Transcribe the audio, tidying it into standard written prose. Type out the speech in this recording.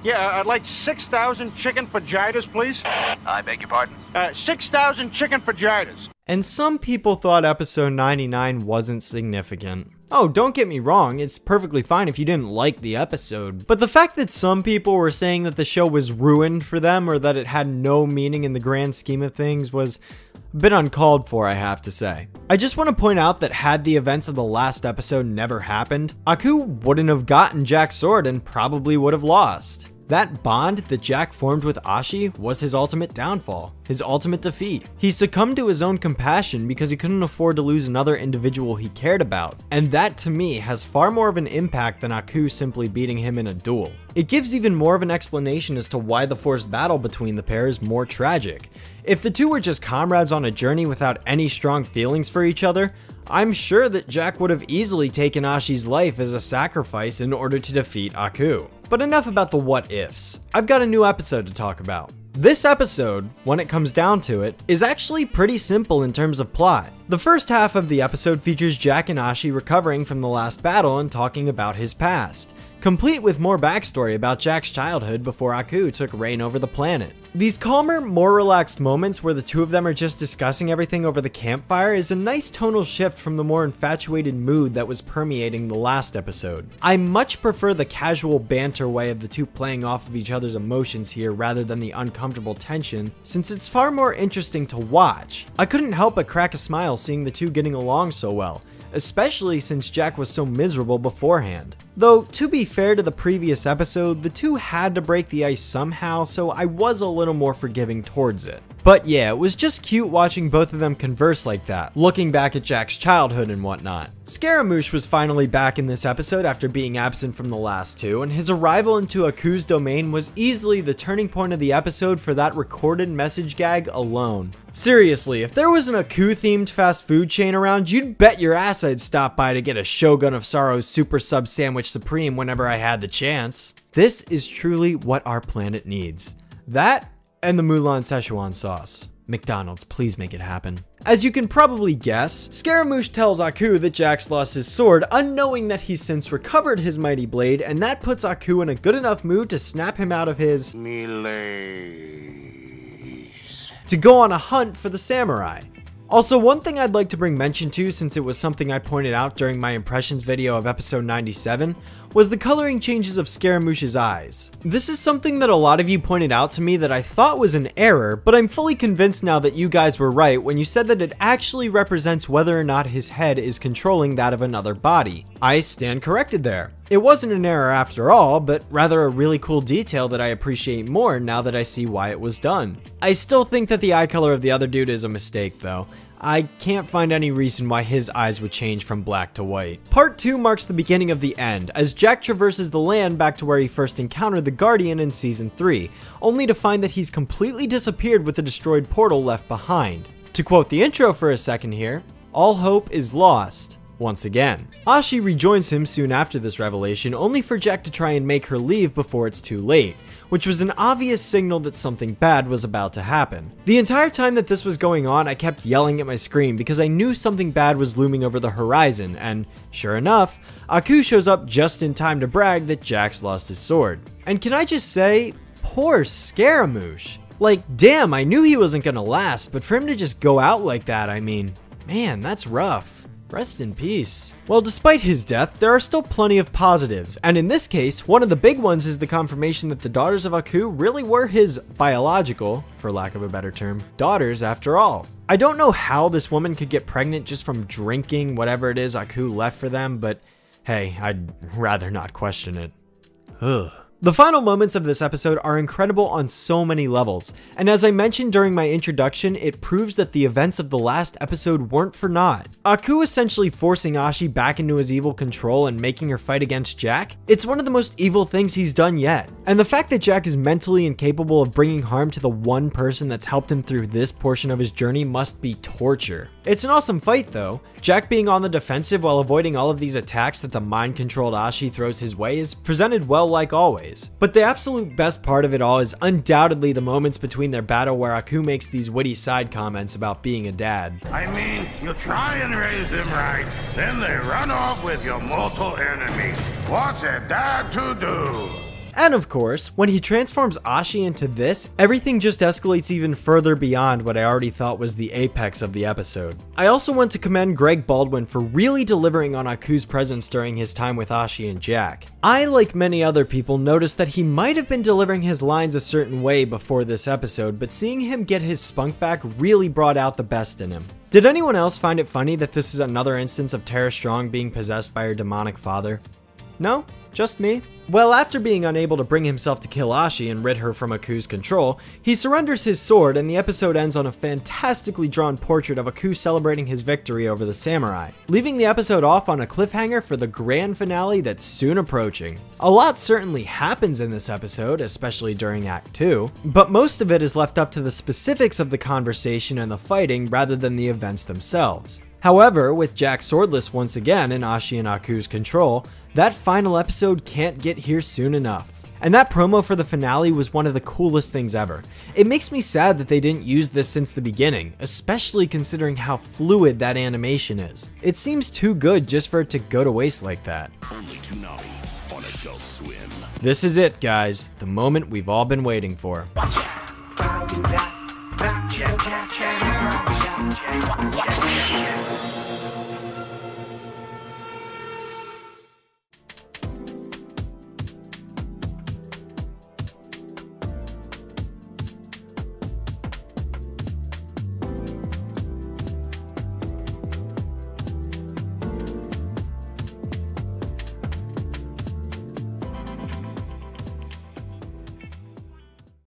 Yeah, I'd like 6,000 chicken fajitas, please. I beg your pardon? 6,000 chicken fajitas. And some people thought episode 99 wasn't significant. Oh, don't get me wrong, it's perfectly fine if you didn't like the episode, but the fact that some people were saying that the show was ruined for them or that it had no meaning in the grand scheme of things was a bit uncalled for, I have to say. I just want to point out that had the events of the last episode never happened, Aku wouldn't have gotten Jack's sword and probably would have lost. That bond that Jack formed with Ashi was his ultimate downfall, his ultimate defeat. He succumbed to his own compassion because he couldn't afford to lose another individual he cared about, and that to me has far more of an impact than Aku simply beating him in a duel. It gives even more of an explanation as to why the forced battle between the pair is more tragic. If the two were just comrades on a journey without any strong feelings for each other, I'm sure that Jack would have easily taken Ashi's life as a sacrifice in order to defeat Aku. But enough about the what ifs. I've got a new episode to talk about. This episode, when it comes down to it, is actually pretty simple in terms of plot. The first half of the episode features Jack and Ashi recovering from the last battle and talking about his past, complete with more backstory about Jack's childhood before Aku took reign over the planet. These calmer, more relaxed moments where the two of them are just discussing everything over the campfire is a nice tonal shift from the more infatuated mood that was permeating the last episode. I much prefer the casual banter way of the two playing off of each other's emotions here rather than the uncomfortable tension, since it's far more interesting to watch. I couldn't help but crack a smile seeing the two getting along so well, especially since Jack was so miserable beforehand. Though, to be fair to the previous episode, the two had to break the ice somehow, so I was a little more forgiving towards it. But yeah, it was just cute watching both of them converse like that, looking back at Jack's childhood and whatnot. Scaramouche was finally back in this episode after being absent from the last two, and his arrival into Aku's domain was easily the turning point of the episode for that recorded message gag alone. Seriously, if there was an Aku-themed fast food chain around, you'd bet your ass I'd stop by to get a Shogun of Sorrows Super Sub Sandwich Supreme whenever I had the chance. This is truly what our planet needs. That and the Mulan Szechuan sauce. McDonald's, please make it happen. As you can probably guess, Scaramouche tells Aku that Jack's lost his sword, unknowing that he's since recovered his mighty blade, and that puts Aku in a good enough mood to snap him out of his Malaise. to go on a hunt for the samurai. Also, one thing I'd like to bring mention to, since it was something I pointed out during my impressions video of episode 97, was the coloring changes of Scaramouche's eyes. This is something that a lot of you pointed out to me that I thought was an error, but I'm fully convinced now that you guys were right when you said that it actually represents whether or not his head is controlling that of another body. I stand corrected there. It wasn't an error after all, but rather a really cool detail that I appreciate more now that I see why it was done. I still think that the eye color of the other dude is a mistake though. I can't find any reason why his eyes would change from black to white. Part 2 marks the beginning of the end, as Jack traverses the land back to where he first encountered the Guardian in Season 3, only to find that he's completely disappeared with the destroyed portal left behind. To quote the intro for a second here, "All hope is lost." Once again. Ashi rejoins him soon after this revelation, only for Jack to try and make her leave before it's too late, which was an obvious signal that something bad was about to happen. The entire time that this was going on, I kept yelling at my screen because I knew something bad was looming over the horizon, and sure enough, Aku shows up just in time to brag that Jack's lost his sword. And can I just say, poor Scaramouche. Like, damn, I knew he wasn't gonna last, but for him to just go out like that, I mean, man, that's rough. Rest in peace. Well, despite his death, there are still plenty of positives, and in this case, one of the big ones is the confirmation that the daughters of Aku really were his biological, for lack of a better term, daughters after all. I don't know how this woman could get pregnant just from drinking whatever it is Aku left for them, but hey, I'd rather not question it. Ugh. The final moments of this episode are incredible on so many levels, and as I mentioned during my introduction, it proves that the events of the last episode weren't for naught. Aku essentially forcing Ashi back into his evil control and making her fight against Jack, it's one of the most evil things he's done yet. And the fact that Jack is mentally incapable of bringing harm to the one person that's helped him through this portion of his journey must be torture. It's an awesome fight though. Jack being on the defensive while avoiding all of these attacks that the mind-controlled Ashi throws his way is presented well like always. But the absolute best part of it all is undoubtedly the moments between their battle where Aku makes these witty side comments about being a dad. I mean, you try and raise them right, then they run off with your mortal enemy. What's a dad to do? And of course, when he transforms Ashi into this, everything just escalates even further beyond what I already thought was the apex of the episode. I also want to commend Greg Baldwin for really delivering on Aku's presence during his time with Ashi and Jack. I, like many other people, noticed that he might have been delivering his lines a certain way before this episode, but seeing him get his spunk back really brought out the best in him. Did anyone else find it funny that this is another instance of Tara Strong being possessed by her demonic father? No? Just me? Well, after being unable to bring himself to kill Ashi and rid her from Aku's control, he surrenders his sword and the episode ends on a fantastically drawn portrait of Aku celebrating his victory over the samurai, leaving the episode off on a cliffhanger for the grand finale that's soon approaching. A lot certainly happens in this episode, especially during Act 2, but most of it is left up to the specifics of the conversation and the fighting rather than the events themselves. However, with Jack swordless once again in Ashi and Aku's control, that final episode can't get here soon enough. And that promo for the finale was one of the coolest things ever. It makes me sad that they didn't use this since the beginning, especially considering how fluid that animation is. It seems too good just for it to go to waste like that. Only Toonami on Adult Swim. This is it, guys, the moment we've all been waiting for. Watch out.